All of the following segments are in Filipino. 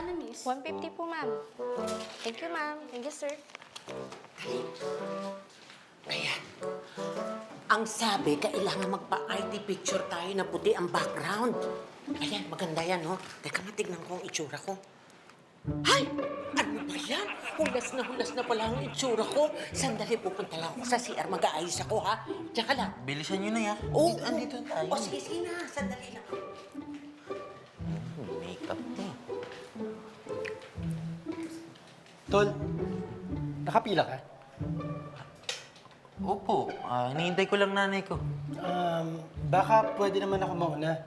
Magkano, miss? 150 po, ma'am. Thank you, ma'am. Thank you, sir. Ayan. Ang sabi, kailangan magpa-ID picture tayo na puti ang background. Ayan, maganda yan, no? Teka, matignan ko ang itsura ko. Hay! Ano ba yan? Hulas na pala ang itsura ko. Sandali, pupunta lang ako sa CR. Mag-aayos ako, ha? Tsaka lang. Bilisan nyo na yan. Oo, Andito tayo. O, sige na. Sandali lang. Makeup eh. Tol, nakapila ka? Opo, hinihintay ko lang nanay ko. Baka pwede naman ako mauna.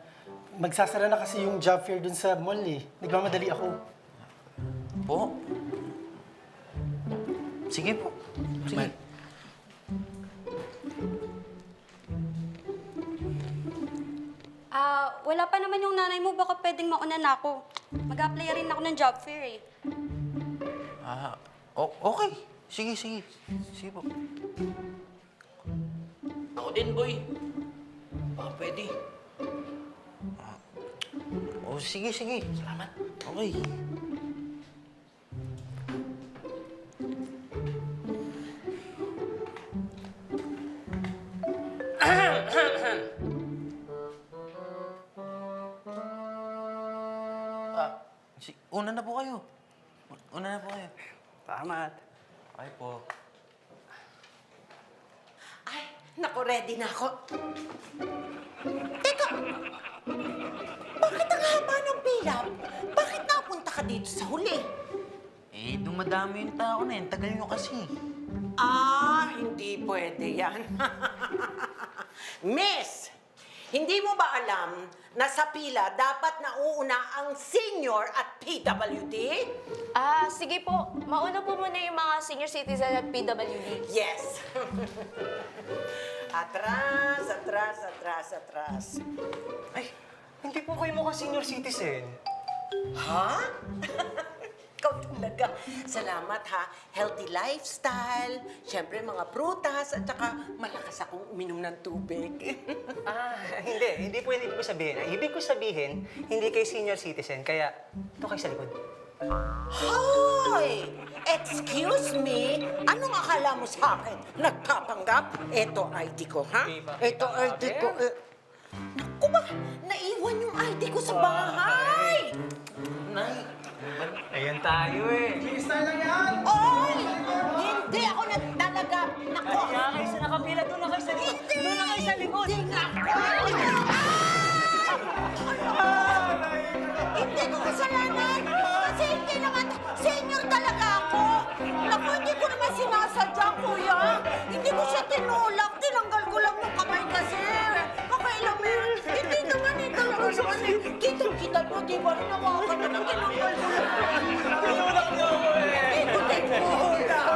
Magsasara na kasi yung job fair dun sa mall eh. Nagmamadali ako. Po? Sige po. Sige. Wala pa naman yung nanay mo. Baka pwedeng mauna na ako. Mag-apply rin ako ng job fair, eh. Okay. Sige. Sige po. Ako din, boy. Baka pwede. Sige. Salamat. Okay. Una na po kayo. Tama. Okay po. Ay, naku, ready na ako. Teka! Bakit ang haba ng pila? Bakit napunta ka dito sa huli? Dumadami yung tao na yun. Tagal nyo kasi. Hindi pwede yan. Miss, hindi mo ba alam na sa pila dapat nauuna ang senior at PWD? Sige po. Mauna po muna yung mga senior citizen at PWD. Yes. Atras. Ay, hindi po kayo mukhang senior citizen. Ha? Ikaw talaga. Salamat, ha. Healthy lifestyle, syempre mga prutas, at saka malakas akong uminom ng tubig. Hindi po ibig ko sabihin. Ibig ko sabihin, hindi kayo senior citizen, kaya ito kayo sa likod. Hoy! Excuse me? Anong akala mo sa akin? Nagpapanggap? Ito ID ko, ha? Ito ID ko. Naku ba? Naiwan yung ID ko sa bahay! Nay, Ayan tayo eh. Oy! Hindi ako talaga. Naku! Kayo sa nakapila, doon na kayo sa likod. Doon na kayo sa likod. Hindi nga ako! Hindi ko kasalanan! Kasi hindi naman senior talaga ako! Naku, hindi ko naman sinasadya, kuya! Hindi ko siya tinulak. Tinanggal ko lang yung kamay kasi. Kakailamin. Hindi naman talaga siya kasi. Kitang-kita mo, di ba? Nawakan naman tinanggal ko lang. Tinulak niyo ako eh. Hindi ko tinulak.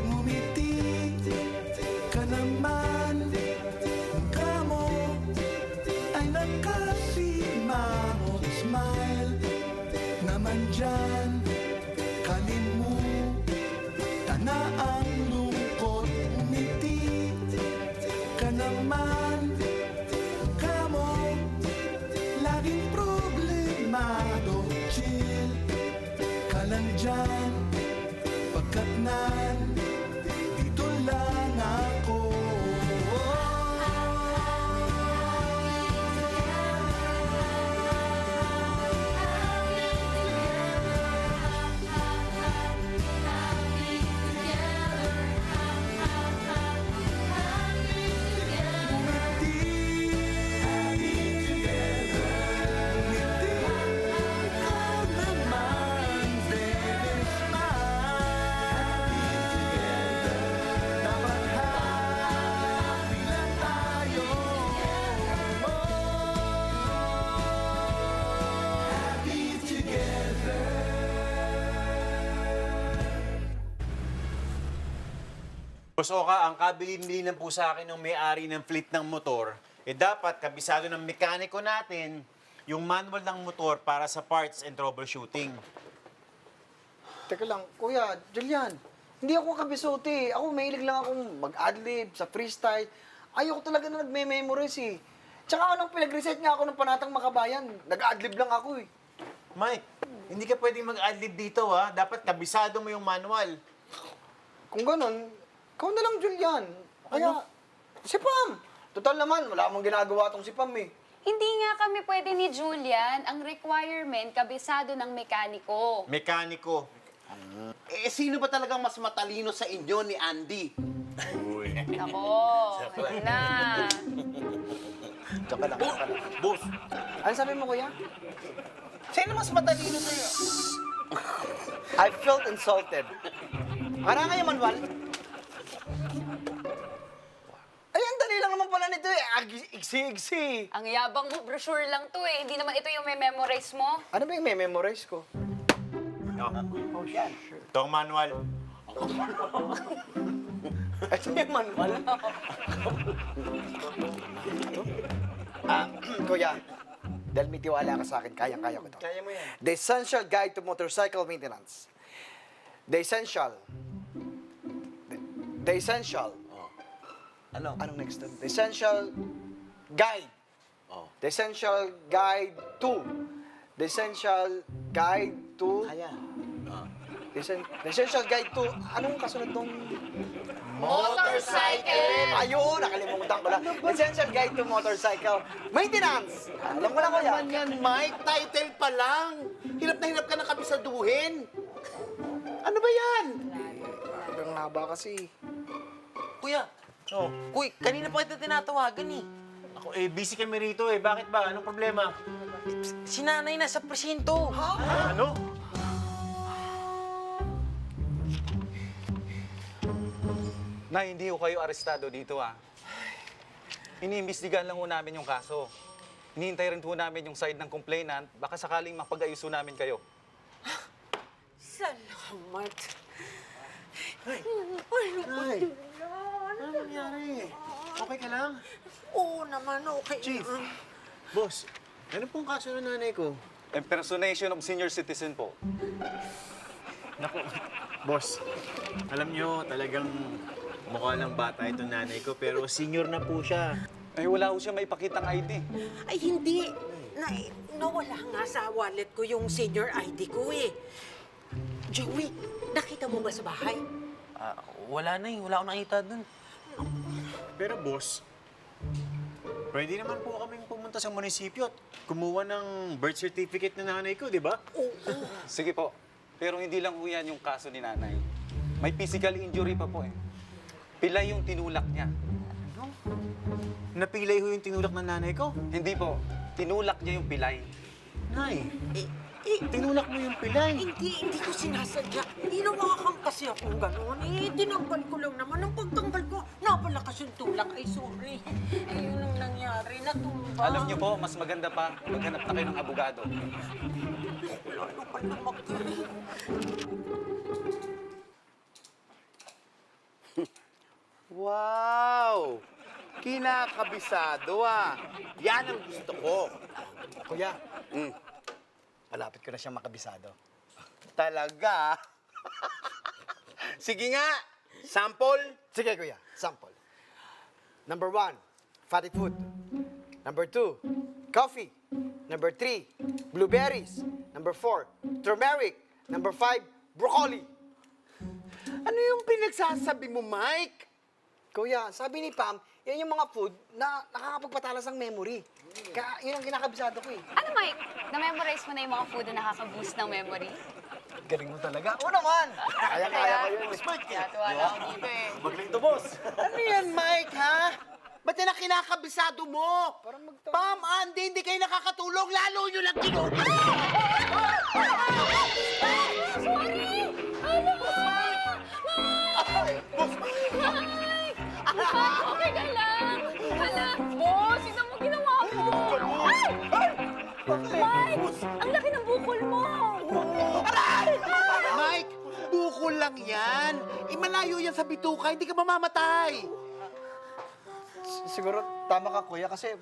Ngumiti ka naman, mukha mo ay nakasimangot. Smile naman dyan, kalimutan na ang lungkot. Ngumiti ka naman, mukha mo laging problemado. Chill ka lang dyan, pagkat dito lang ako. Boss Oka, ang kabilin-bilinan po sa akin ng may-ari ng fleet ng motor, dapat kabisado ng mekaniko natin yung manual ng motor para sa parts and troubleshooting. Teka lang, Kuya, Julian, hindi ako kabisuti. Ako, mahilig lang akong mag-adlib sa freestyle. Ayoko talaga na nagme-memorize eh. Tsaka nung pinag-reset nga ako ng Panatang Makabayan, nag-adlib lang ako eh. Mike, hindi ka pwedeng mag-adlib dito, ha? Dapat kabisado mo yung manual. Kung ganun, ikaw na lang, Julian. Kaya, si Pam. Total naman, wala akong ginagawa tong si Pam eh. Hindi nga kami pwede ni Julian. Ang requirement, kabisado ng mekaniko. Mekaniko. Eh, sino ba talagang mas matalino sa inyo ni Andy? Ako, ano na. Tsaka lang, tsaka lang. Boss, Ano sabi mo, Kuya? sino mas matalino sa'yo? I felt insulted. Para nga yung manual. Ay, ang dali lang naman pala nito eh. Iksi-iksi. Ang yabang mo, brochure lang to eh. Hindi naman ito yung memorize mo. Ano ba yung memorize ko? Oh, ito ang manual. Ito yung manual. Kuya, dahil may tiwala ka sa akin, kayang-kaya ko to. Kaya mo yan. The Essential Guide to Motorcycle Maintenance. The Essential. The Essential. Ano? Anong next doon? The Essential Guide. Oh. The Essential Guide to. The Essential Guide to. Kaya. The Essential Guide to. Anong kasunod nung? Motorcycle! Ayun, nakalimutan ko lang. Essential Guide to Motorcycle Maintenance. Alam ko na, Kuya. Naman yan, Mike. Title pa lang. Hirap na hirap ka na kabisaduhin. Ano ba yan? Ang haba kasi. Kuya, Kuy, kanina pa kita tinatawagan eh. Ako, busy kami rito eh. Bakit ba? Anong problema? Si nanay nasa presinto. Ano? Nay, hindi ho kayo arestado dito, ah. Iniimbestigahan lang ho namin yung kaso. Hinihintay rin ho namin yung side ng complainant. Baka sakaling mapag-ayos ho namin kayo. Salamat. Ay, ano nangyari? Okay ka lang? Oo naman, okay. Chief. Boss, ano pong kaso ng nanay ko? Impersonation of senior citizen po. Naku, boss, alam nyo, talagang mukha lang bata itong nanay ko, pero senior na po siya. Eh, wala ho siya maipakitang ID. Ay, hindi. Nawala nga sa wallet ko yung senior ID ko eh. Joey, nakita mo ba sa bahay? Wala na eh. Wala akong nakita dun. Pero boss, pwede naman po kaming pumunta sa munisipyo at kumuha ng birth certificate ng nanay ko, di ba? Sige po. Pero hindi lang ho yan yung kaso ni nanay. May physical injury pa po eh. Pilay yung tinulak niya. Napilay ho yung tinulak ng nanay ko. Hindi po. Tinulak niya yung pilay. Nay, tinulak mo yung pilay. Hindi ko sinasadya. Hinawakan kasi akong gano'n. Tinanggal ko lang naman. Ang pagtanggal ko, napalakas yung tulak. Ay, sorry. Ayun ang nangyari. Natumba. Alam niyo po, mas maganda pa maghanap na kayo ng abogado. Ano ka naman? Wow! Kinakabisado ah. Yan ang gusto ko. Kuya, malapit ko na siya makabisado. Talaga? Sige nga, sample. Sige, Kuya, sample. Number 1, fatty food. Number 2, coffee. Number 3, blueberries. Number 4, turmeric. Number 5, broccoli. Ano yung pinagsasabi mo, Mike? Kuya, sabi ni Pam, yan yung mga food na nakakapagpatalas ng memory. Kaya yun ang kinakabisado ko eh. Ano, Mike? Na-memorize mo na yung mga food na nakaka-boost ng memory? Galing mo talaga. Oo naman! Kaya ko yun. Kaya tuwala ako dito eh. Magaling to, boss. Ano yan, Mike, ha? Ba't yan ang kinakabisado mo? Pam, Andy, hindi kayo nakakatulong. Lalo nyo lang kinuha. Okay ka lang! Hala! Boss, ito mo ginawa mo! Ay! Mike! Ang laki ng bukol mo! Mike, bukol lang yan. Malayo yan sa bituka, hindi ka mamamatay. Siguro tama ka, Kuya, kasi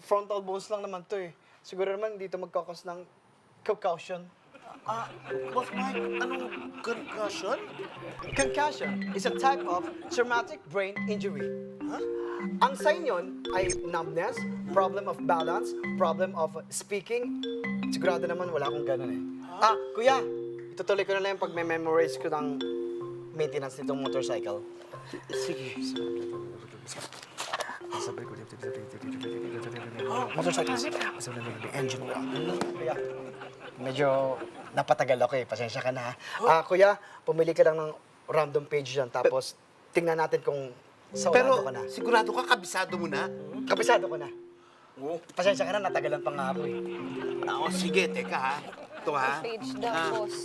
frontal bones lang naman to eh. Siguro naman dito magkakos ng concussion. Boss Mike, anong concussion? Concussion is a type of traumatic brain injury. Ang sign yon ay numbness, problem of balance, problem of speaking. Sigurado naman wala akong ganun eh. Kuya, itutuloy ko na lang yung pag-memorize ko ng maintenance nitong motorcycle. Sige. Motorcycle. Engine oil. Kuya, medyo napatagal ako eh. Pasensya ka na ha. Kuya, pumili ka lang ng random page dyan. Tapos, tingnan natin kung Pero saurado ka na. sigurado ka, kabisado mo na? Kabisado ko na. Pasensya ka na, natagalan pa nga ako eh. Sige, teka ha. Ito ha. Page daw, boss.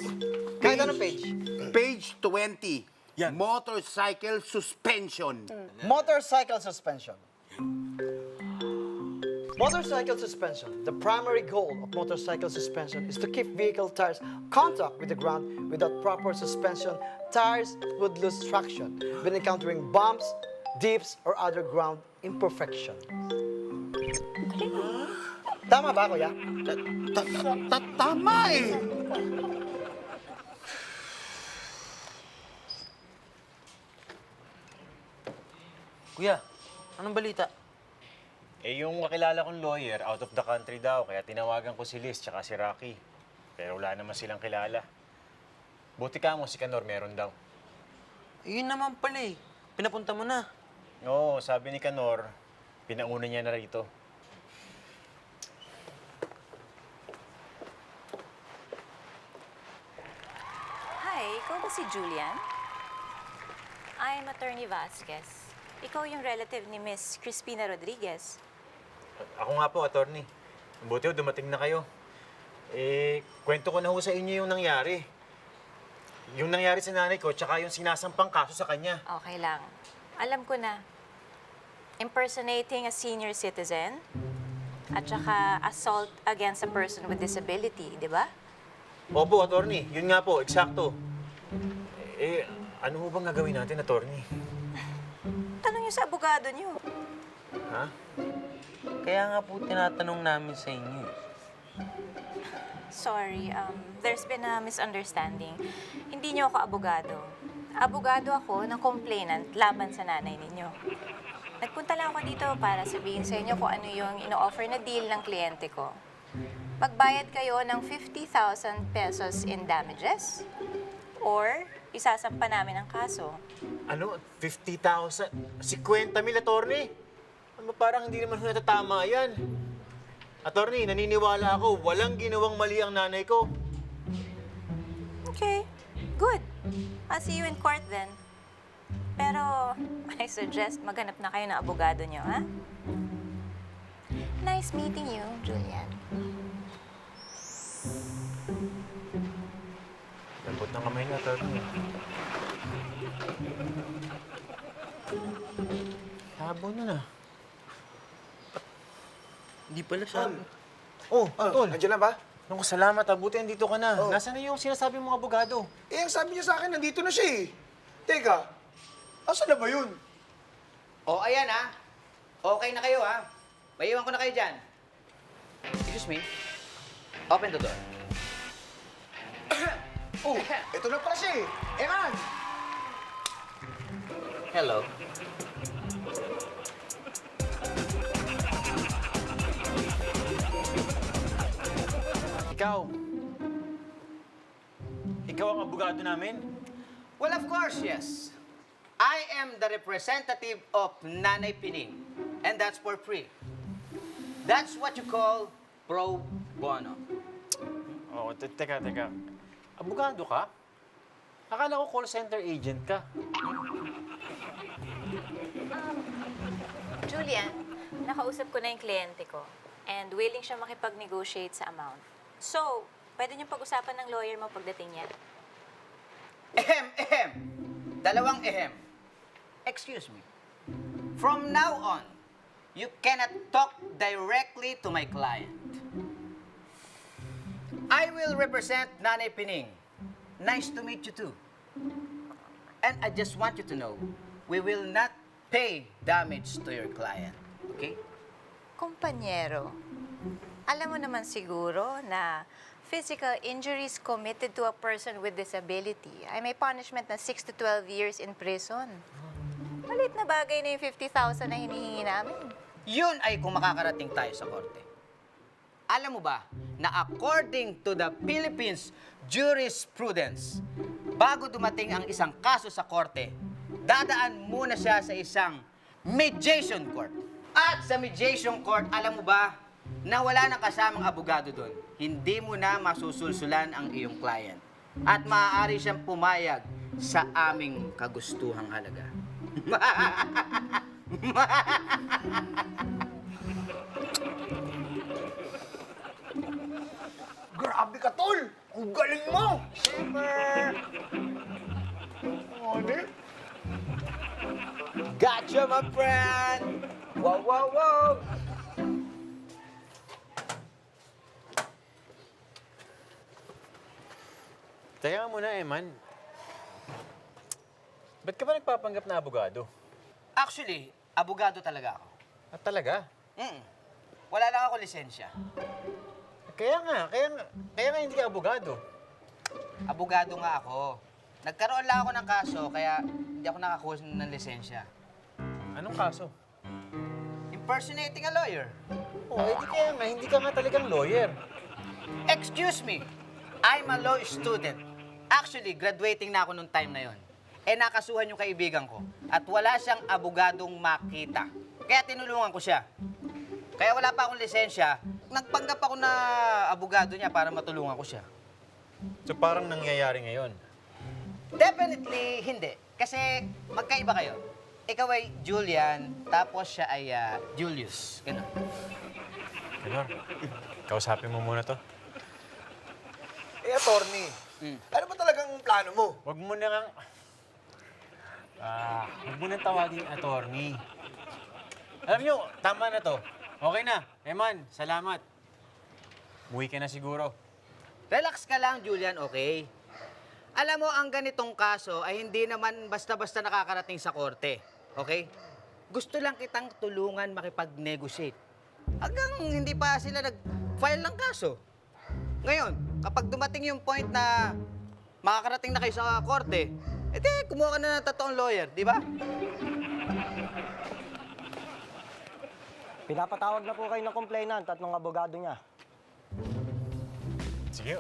Kahit anong page? Page 20. Motorcycle suspension. Motorcycle suspension. Motorcycle suspension. The primary goal of motorcycle suspension is to keep vehicle tires contact with the ground. Without proper suspension, tires would lose traction when encountering bumps, dips, or other ground imperfection. Tama ba, kuya? Tama eh. Kuya, anong balita? Eh, yung kakilala kong lawyer, out of the country daw, kaya tinawagan ko si Liz tsaka si Rocky. Pero wala naman silang kilala. Buti ka mo, si Canor meron daw. Yun naman pala eh. Pinapunta mo na. Oo, sabi ni Canor, pinauna niya na rito. Hi, ikaw ba si Julian? I'm Attorney Vasquez. Ikaw yung relative ni Miss Crispina Rodriguez. Ako nga po, attorney. Buti ho, dumating na kayo. Eh, kwento ko na ho sa inyo yung nangyari. Yung nangyari sa nanay ko, tsaka yung sinasampang kaso sa kanya. Okay lang. Alam ko na. Impersonating a senior citizen at saka assault against a person with disability, di ba? Opo, attorney. Yun nga po, eksakto. Eh, ano ho bang gagawin natin, attorney? Tanong niyo sa abogado niyo. Ha? Kaya nga po tinatanong namin sa inyo. Sorry, there's been a misunderstanding. Hindi niyo ako abogado. Abogado ako ng complainant laban sa nanay ninyo. Nagpunta lang ako dito para sabihin sa inyo kung ano yung ino-offer na deal ng kliyente ko. Magbayad kayo ng 50,000 pesos in damages or isasampa namin ang kaso. Ano? 50,000? 50,000, attorney? Ano, parang hindi naman natatama yan. Attorney, naniniwala ako, walang ginawang mali ang nanay ko. Okay, good. I'll see you in court then. Pero I suggest maghanap na kayo ng abogado nyo, ha? Nice meeting you, Julian. Lambot ng kamay niya, attorney. Labo na. Hindi pala siya. Oh, tol. Nandiyan na ba? Naku, salamat. Buti andito ka na. Nasaan na yung sinasabi mong abogado? Eh, ang sabi niya sa akin, nandito na siya eh. Teka, asan na ba yun? Ayan ha. Okay na kayo ha. Maiwan ko na kayo dyan. Excuse me. Open the door. Ito na pala siya eh. Eman! Hello. Ikaw ang abogado namin? Well, of course, yes. I am the representative of Nanay Pining. And that's for free. That's what you call pro bono. Oo, teka. Abogado ka? Akala ko call center agent ka. Julian, nakausap ko na yung kliyente ko and willing siya makipag-negotiate sa amount. So, pwede niyong pag-usapan ng lawyer mo pagdating niya. Ehem. Dalawang ehem. Excuse me. From now on, you cannot talk directly to my client. I will represent Nanay Pining. Nice to meet you too. And I just want you to know, we will not pay damage to your client. Okay? Kumpanyero, alam mo naman siguro na physical injuries committed to a person with disability ay may punishment na 6 to 12 years in prison. Malit na bagay na yung 50,000 na hinihingi namin. Yun ay kung makakarating tayo sa korte. Alam mo ba na according to the Philippines jurisprudence, bago dumating ang isang kaso sa korte, dadaan muna siya sa isang mediation court. At sa mediation court, alam mo ba na wala nang kasamang abogado doon? Hindi mo na masusulsulan ang iyong client. At maaari siyang pumayag sa aming kagustuhang halaga. Grabe ka, tol! Ang galing mo! Gotcha, my friend! Wow, wow, wow! Teka nga muna, Eman. Ba't ka ba nagpapanggap na abogado? Actually, abogado talaga ako. At talaga? Wala lang ako lisensya. Kaya nga hindi ka abogado. Abogado nga ako. Nagkaroon lang ako ng kaso, kaya hindi ako nakakuha ng lisensya. Anong kaso? Impersonating a lawyer. Oh, hindi ka nga talagang lawyer. Excuse me, I'm a law student. Actually, graduating na ako nung time na yon. Nakasuhan yung kaibigan ko at wala siyang abogadong makita. Kaya tinulungan ko siya. Kaya wala pa akong lisensya, nagpanggap ako na abogado niya para matulungan ko siya. So parang nangyayari ngayon. Definitely hindi. Kasi magkaiba kayo. Ikaw ay Julian, tapos siya ay Julius. Ganun. Tenor, kausapin mo muna to. Attorney, ano ba talagang plano mo? Huwag mo nang tawagin attorney. Alam nyo, tama na to. Okay na. Eman, salamat. Muwi ka na siguro. Relax ka lang, Julian, okay? Alam mo, ang ganitong kaso ay hindi naman basta-basta nakakarating sa korte. Okay? Gusto lang kitang tulungan makipag-negotiate. Hanggang hindi pa sila nag-file ng kaso. Ngayon, kapag dumating yung point na makakarating na kayo sa korte, edi, kumuha ka na ng totoong lawyer, di ba? Pinapatawag na po kayo ng complainant at ng abogado niya. Sige.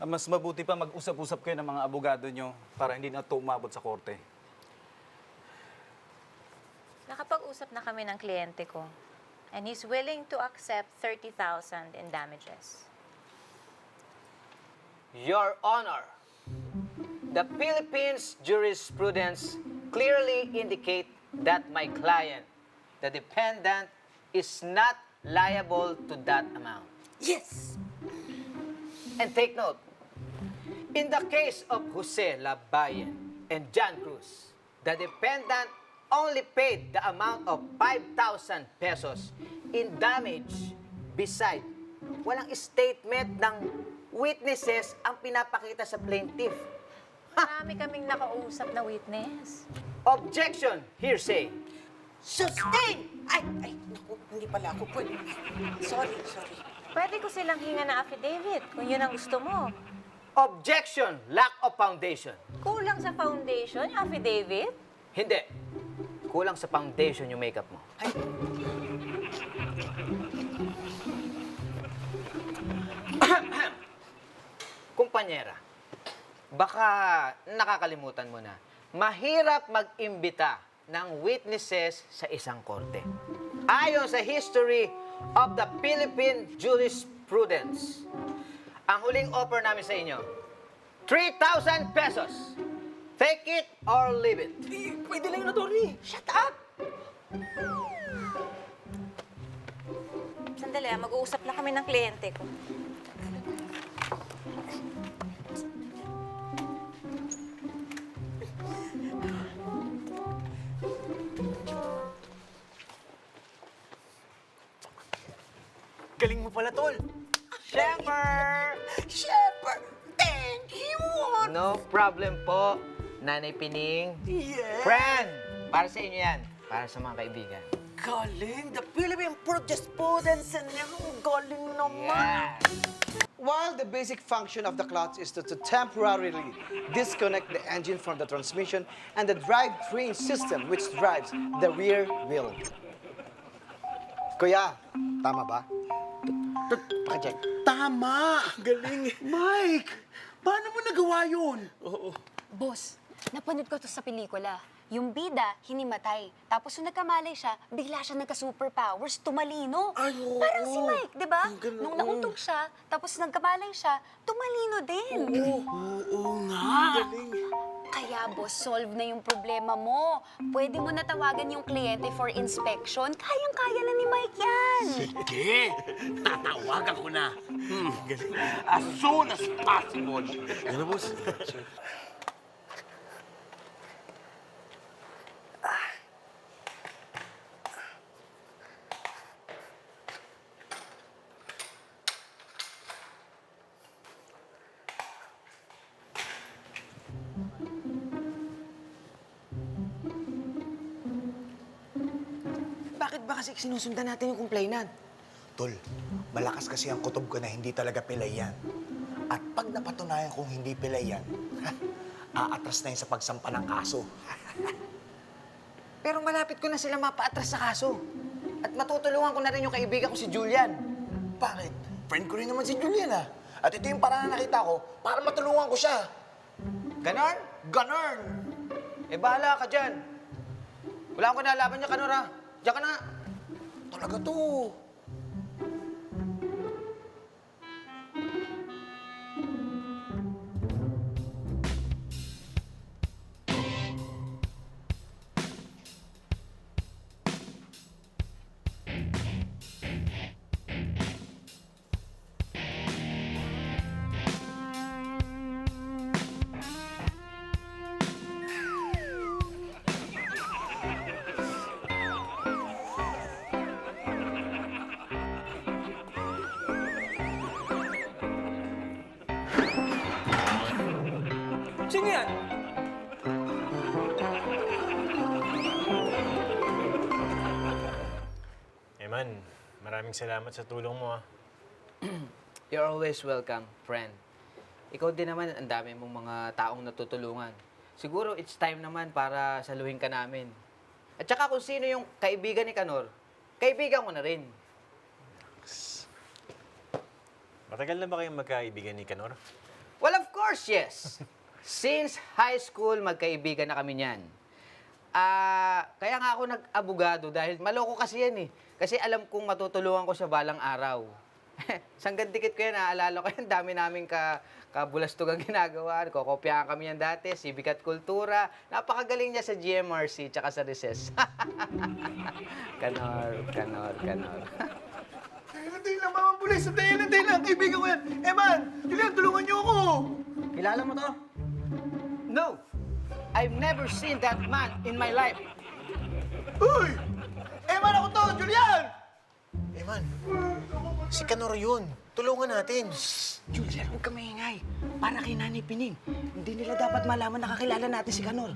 Mas mabuti pa mag-usap-usap kayo ng mga abogado nyo para hindi na ito umabot sa korte. Nakapag-usap na kami ng kliyente ko. And he's willing to accept 30,000 in damages. Your Honor, the Philippines jurisprudence clearly indicate that my client, the dependent, is not liable to that amount. Yes! And take note, in the case of Jose Labayen and John Cruz, the dependent only paid the amount of 5,000 pesos in damage. Beside, walang statement ng witnesses ang pinapakita sa plaintiff. Marami kaming nakausap na witness. Objection, hearsay. Sustain! Ay, naku, hindi pala ako pwede. Sorry. Pwede ko silang hinga na affidavit kung yun ang gusto mo. Objection, lack of foundation. Kulang sa foundation, yung affidavit? Hindi. Kulang sa foundation yung makeup mo. Kumpanyera, baka nakakalimutan mo na, mahirap mag-imbita ng witnesses sa isang korte. Ayon sa history of the Philippine jurisprudence, ang huling offer namin sa inyo, 3,000 pesos. Take it or leave it. Pwede lang yun, attorney. Shut up! Sandali, mag-uusap na kami ng kliyente ko. Galing mo pala, tol. Shepherd! Shepherd, thank you! No problem po. Nanay Pining. Yes! Friend! Para sa inyo yan. Para sa mga kaibigan. Galing! The Philippine Jurisprudence niya. Galing naman! While the basic function of the clutch is to temporarily disconnect the engine from the transmission and the drivetrain system which drives the rear wheel. Kuya, tama ba? Pakicheck. Tama! Galing! Mike! Paano mo nagawa yun? Boss, napanood ko to sa pelikula. Yung bida, hinimatay. Tapos nung nagkamalay siya, bigla siya nagka-superpowers, tumalino. Ay, oo. Parang si Mike, di ba? Ang ganun. Nung nauntog siya, tapos nagkamalay siya, tumalino din. Oo nga! Galing! Kaya boss, solve na yung problema mo. Pwede mo natawagan yung kliyente for inspection. Kayang-kaya na ni Mike yan. Sige! Tatawagan ko na. Galing. As soon as possible. Ano, boss? Bakit ba kasi sinusundan natin yung complainant? Tol, malakas kasi ang kutob ko na hindi talaga pilay yan. At pag napatunayan kong hindi pilay yan, aatras na yun sa pagsampa ng kaso. Pero malapit ko na sila mapaatras sa kaso. At matutulungan ko na rin yung kaibigan ko si Julian. Bakit? Friend ko rin naman si Julian, ah. At ito yung parang nakita ko para matulungan ko siya. Ganon? Ganon! Eh, bahala ka dyan. Wala akong kinalaban niya, Kanor, ha? Diyan ka na. Talaga to. Sino yan? Eman, maraming salamat sa tulong mo, ah. You're always welcome, friend. Ikaw din naman, ang dami mong mga taong natutulungan. Siguro it's time naman para saluhin ka namin. At saka kung sino yung kaibigan ni Kanor, kaibigan ko na rin. Matagal na ba kayong magkaibigan ni Kanor? Well, of course, yes. Since high school, magkaibigan na kami niyan. Kaya nga ako nag-abogado dahil maloko kasi yan eh. Kasi alam kong matutulungan ko siya balang araw. Sanggang dikit ko yan, naalala ko yan, dami namin kabulastugang ginagawa. Kokopyahan kami yan dati, Civic at Kultura. Napakagaling niya sa GMRC tsaka sa recess. Kanor. Hindi lang, Mama Pulis. Hindi lang. Kaibigan ko yan. Eman, Julian, tulungan niyo ako. Kilala mo to? No! I've never seen that man in my life. Uy! Eman ako to, Julian! Eman, si Kanor yun. Tulungan natin. Julian, huwag ka maingay. Para kay Nanay Pining. Hindi nila dapat malaman na kakilala natin si Kanor.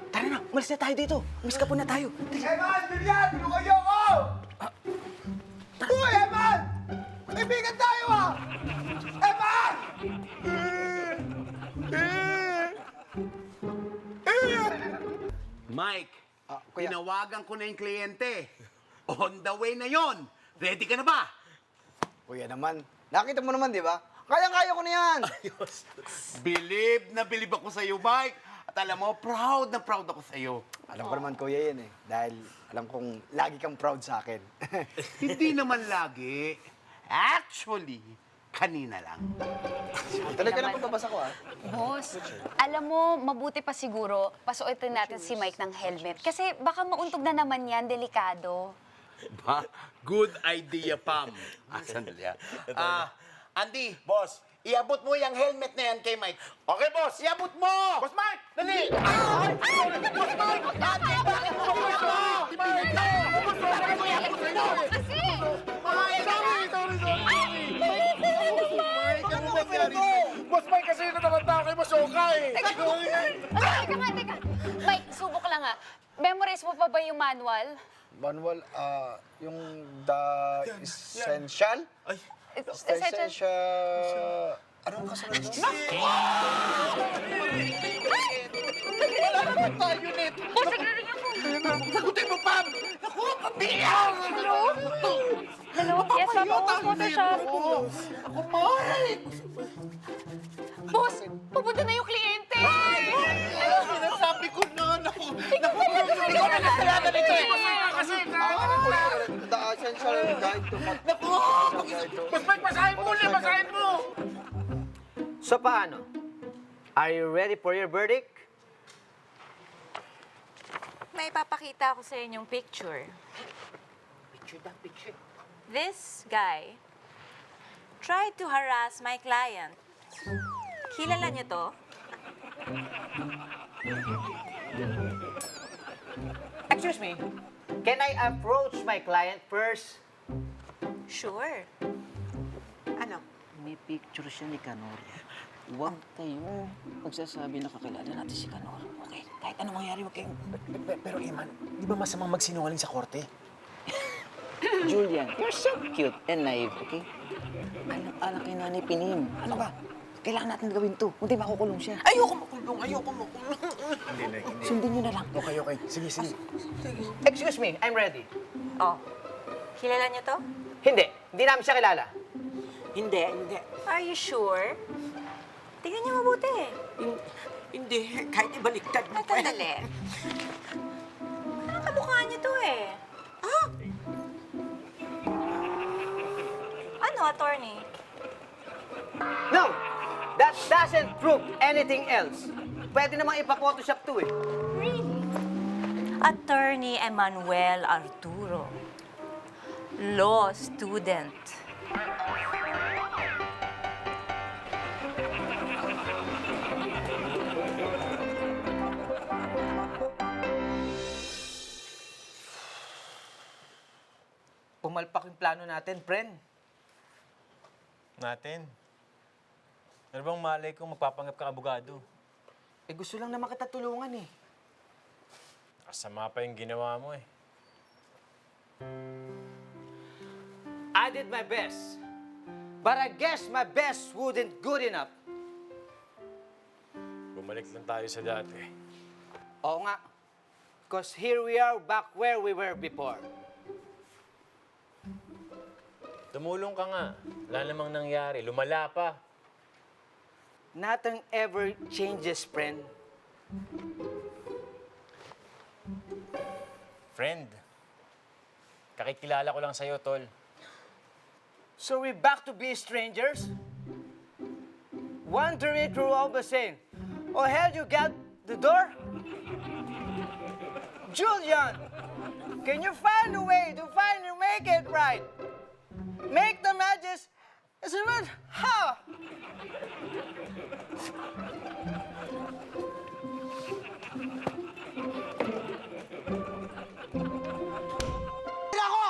Tara na, umalis na tayo dito. Umalis ka po na tayo. Eman, Julian, tulungan niyo ako! Uy, Eman! Kaibigan tayo, ah! Eman! Mike, Kuya. tinawagan ko na yung kliyente. On the way na yon. Ready ka na ba? Kuya naman, nakita mo naman, di ba? Kayang-kaya ko na yan. Believe na believe ako sa'yo, Mike. At alam mo, proud na proud ako sa'yo. Alam ko naman, kuya, yan eh. Dahil alam kong lagi kang proud sa akin. Hindi naman lagi. Actually, kanina lang. Tuloy ka na pagbabasa ko, ah. Boss, alam mo, mabuti pa siguro, pasuotin natin si Mike ng helmet. Kasi baka mauntog na naman yan, delikado. Ba? Good idea, Pam. Sandali, Andy, boss, iabot mo yung helmet na yan kay Mike. Okay, boss? Iabot mo! Boss Mike! Dali! Boss Mike! Ate, bakit mo ako? Ibigay ko! Boss Mike, ano iabot mo ito? Kasi! Sorry! Boss Mike, kasi natalanta kay Boss Kaloka eh! Teka nga. Mike, subok lang ha. Memorize mo pa ba yung manual? Manual, yung the essential? Ay, Essential... Anong kasunod doon? wala naman tayo nito! Boss, nagre-ring ako. Sagutin mo, Pam! Naku, pabiyak! Hello? Yes, Papa. Upo na siya. Ako, Mike! Boss, pupunta na yung kliyente! Sinasabi ko na! Naku, ikaw na kasalanan nito eh! Kasi The essential guide to... Naku! Mas Mike, basahin mo ulit! Basahin mo! So paano? Are you ready for your verdict? May papakita ako sa inyong picture. Picture. This guy tried to harass my client. Kilala niyo to? Excuse me, can I approach my client first? Sure. Ano? May picture siya ni Canor. Huwag kayo magsasabi na kakilala natin si Canor. Okay? Kahit anong mangyari, huwag kayong... Pero Iman, di ba masamang magsinungaling sa korte? Julian, you're so cute and naive, okay? Anak kay Nanay Pinim. Ano ba? Kailangan natin gawin to. Hindi makukulong siya. Ayoko makulong. Hindi. Sundin niyo na lang. Okay. Sige. Excuse me, I'm ready. Oh. Kilala niyo to? Hindi namin siya kilala. Hindi. Are you sure? Tingnan niyo mabuti. Hindi. Kahit ibaliktad mo At sandali. Parang kamukha niyo to eh. Ano, attorney? No! That doesn't prove anything else. Pwede namang ipa-photoshop to eh. Really? Attorney Emmanuel Arturo. Law student. Pumalpak yung plano natin, friend. Natin. Ano bang malay kung magpapanggap ka abogado? Eh gusto lang naman kita tulungan eh. Kasama pa yung ginawa mo eh. I did my best. But I guess my best wouldn't good enough. Bumalik lang tayo sa dati. Oo nga. Because here we are back where we were before. Tumulong ka nga. Wala namang nangyari. Lumala pa. Nothing ever changes, friend. Friend, kakikilala ko lang sa'yo, tol. So we're back to be strangers? Wandering through all the same. Oh, hell, you got the door? Julian, can you find a way to finally make it right? Make the matches as a man. How?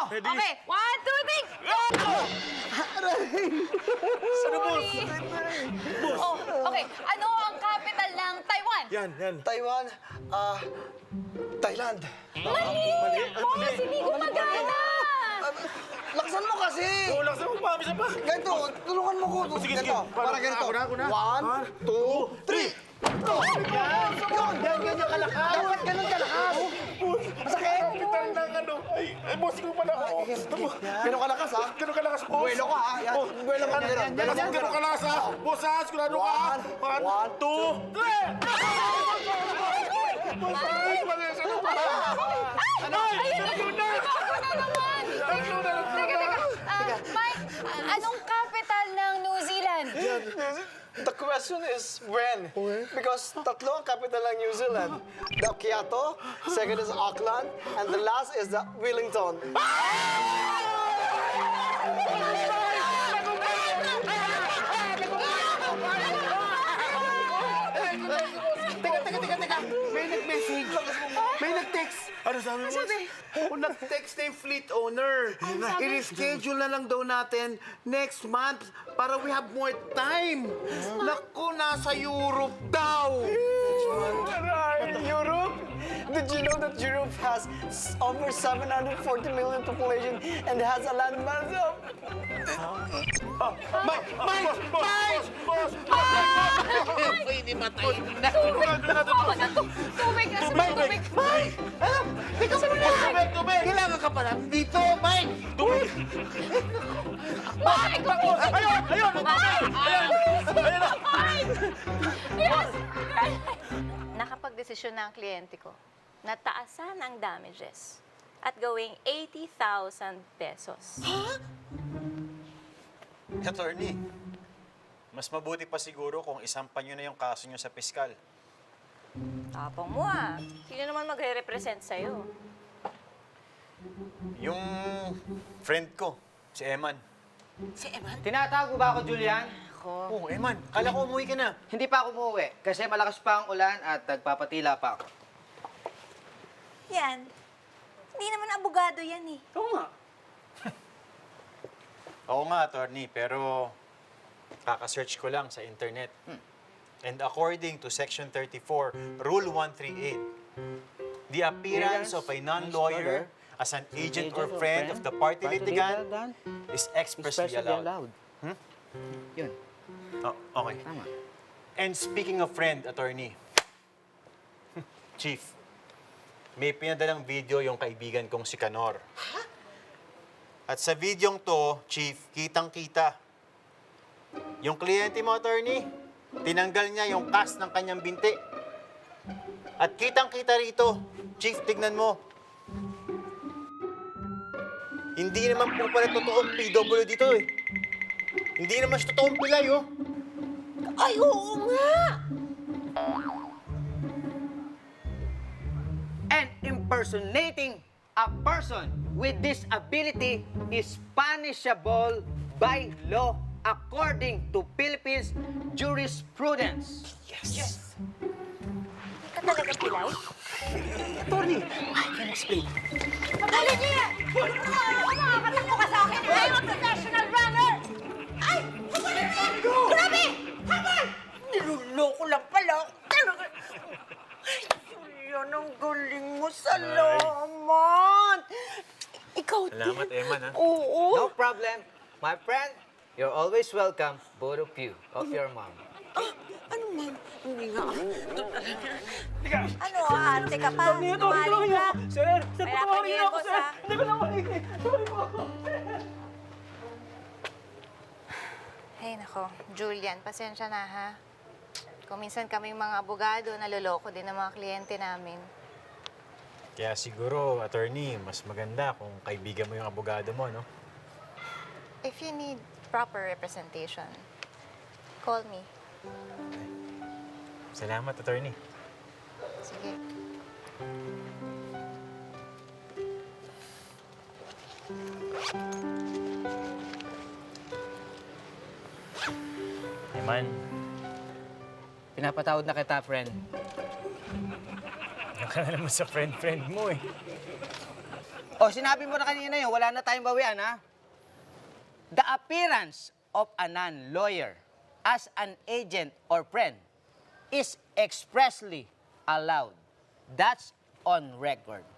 Okay, 1, 2, 3! Sorry! Oh, okay. Ano ang capital ng Taiwan? Yan. Taiwan, Thailand. Mali! Boss, hindi gumagana! Laksan mo kasi! Laksan mo pa, isa pa. Ganito, tulungan mo ko. Sige. Ganito, para ganito. Ako na. 1, 2, 3. Yan yung kalakas. Dapat ganun kalakas. Masakit. Kapital ng ano. Ay, boss ko pala ako. Ganun kalakas, ha? Ganun kalakas, boss. Buwelo ka, ha? Yan. Buwelo ka. Ganun kalakas, ha? Boss, ha? Sigurado ka? 1, 2, 3! Boss, Ano? Ayun na! Teka. Mike, anong capital ng New Zealand? The question is when? Because tatlo ang capital ng New Zealand. The Kyoto, second is Auckland, and the last is the Wellington. Teka. May nag-message. nag-text. Ano sabi mo? Nag-text na yung fleet owner. I-reschedule na lang daw natin next month para we have more time. Naku, nasa Europe daw. Europe? Did you know that Europe has over 740 million population and has a landmass of... Mike! Pwede matayin na. Tubig! Tubig! Mike! Ano? Teka muna! Tubig! Kailangan ka pala dito, Mike! Tubig! Mike! Ayun! Ayun! Ayun na! Yes! Nakapag-desisyon na ang kliyente ko na taasan ang damages at gawing 80,000 pesos. Attorney, mas mabuti pa siguro kung isampan nyo na yung kaso nyo sa piskal. Tapang mo ah. Sino naman magre-represent sa'yo? Yung friend ko, si Eman. Si Eman? Tinatago ba ako, Julian? Oh, Eman, kala ko umuwi ka na. Hindi pa ako umuwi kasi malakas pa ang ulan at nagpapatila pa ako. Yan. Hindi naman abogado yan eh. Oo nga. Oo nga, attorney, pero kaka-search ko lang sa internet. And according to Section 34, Rule 138, the appearance of a non-lawyer as an agent or friend of the party litigant is expressly allowed. Yun. Oh, okay. Tama. And speaking of friend, attorney, Chief, may pinadalang video yung kaibigan kong si Kanor. At sa videong to, Chief, kitang-kita. Yung kliyente mo, attorney, tinanggal niya yung cast ng kanyang binti. At kitang-kita rito, Chief, tignan mo. Hindi naman po pala totoong PW dito eh. Hindi naman siya totoong pilay, oh. Ay, oo nga! And impersonating a person with disability is punishable by law according to Philippines jurisprudence. Yes. Ka talaga pilay? Attorney, I can explain. Pagkalit niyo yan! Makakatakbo ka sa akin! I'm a professional runner! Ay! Pagkalit niyo yan! Grabe! Habal! Niluloko lang pala. Yan ang galing mo. Salamat. Ikaw din. Salamat, Eman, ha? Oo. No problem. My friend, you're always welcome, both of you, of your mom. Ano, ma'am? Hindi nga. Ano, ate ka pa? Tumaling ka? Sir! Kaya panihin ko sa... Hindi ko na makinig! Sorry po! Hey, nako. Julian, pasensya na ha. Kung minsan kaming mga abogado, naloloko din ng mga kliyente namin. Kaya siguro, attorney, mas maganda kung kaibigan mo yung abogado mo, no? If you need proper representation, call me. Salamat, attorney. Sige. Eman, Pinapatawad na kita, friend. yan ka na naman sa friend-friend mo, eh. O, sinabi mo na kanina yun, wala na tayong bawian, ha? The appearance of a non-lawyer as an agent or friend is expressly allowed. That's on record.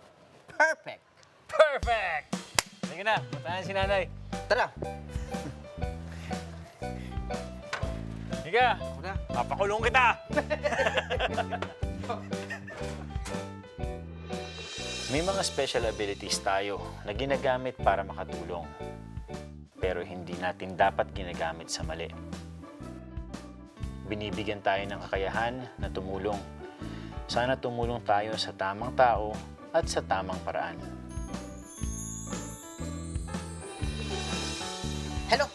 Perfect. Perfect! Sige na, matahan si nanay. Tara. Higa, papakulong kita! May mga special abilities tayo na ginagamit para makatulong. Pero hindi natin dapat ginagamit sa mali. Binibigyan tayo ng kakayahan na tumulong. Sana tumulong tayo sa tamang tao at sa tamang paraan. Hello?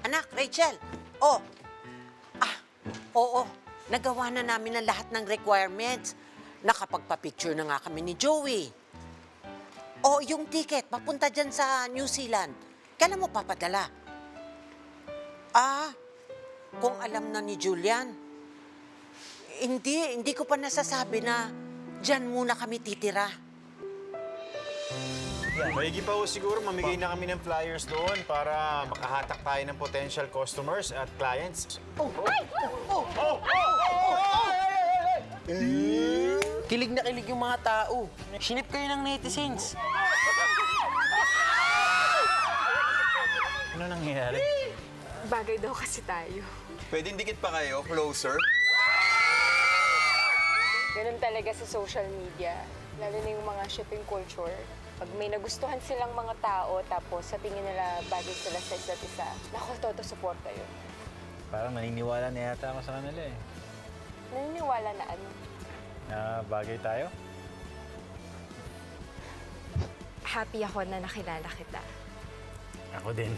Anak, Rachel. Oo. Nagawa na namin ang lahat ng requirements. Nakapagpa-picture na nga kami ni Joey. Yung ticket, papunta dyan sa New Zealand. Kailan mo papadala? Kung alam na ni Julian. Hindi ko pa nasasabi na Diyan muna kami titira. Maigi pa ho siguro, mamigay na kami ng flyers doon para makahatak tayo ng potential customers at clients. Kilig na kilig yung mga tao. Sinip kayo ng netizens. Ano nangyayari? Bagay daw kasi tayo. Pwedeng dikit pa kayo, closer. Ganun talaga sa social media. Lalo na yung mga shipping culture. Pag may nagustuhan silang mga tao, tapos sa tingin nila bagay sila sa isa't isa, naku, toto suporta yun. Parang naniniwala na yata ako sa kanila eh. Naniniwala na ano? Na bagay tayo? Happy ako na nakilala kita. Ako din.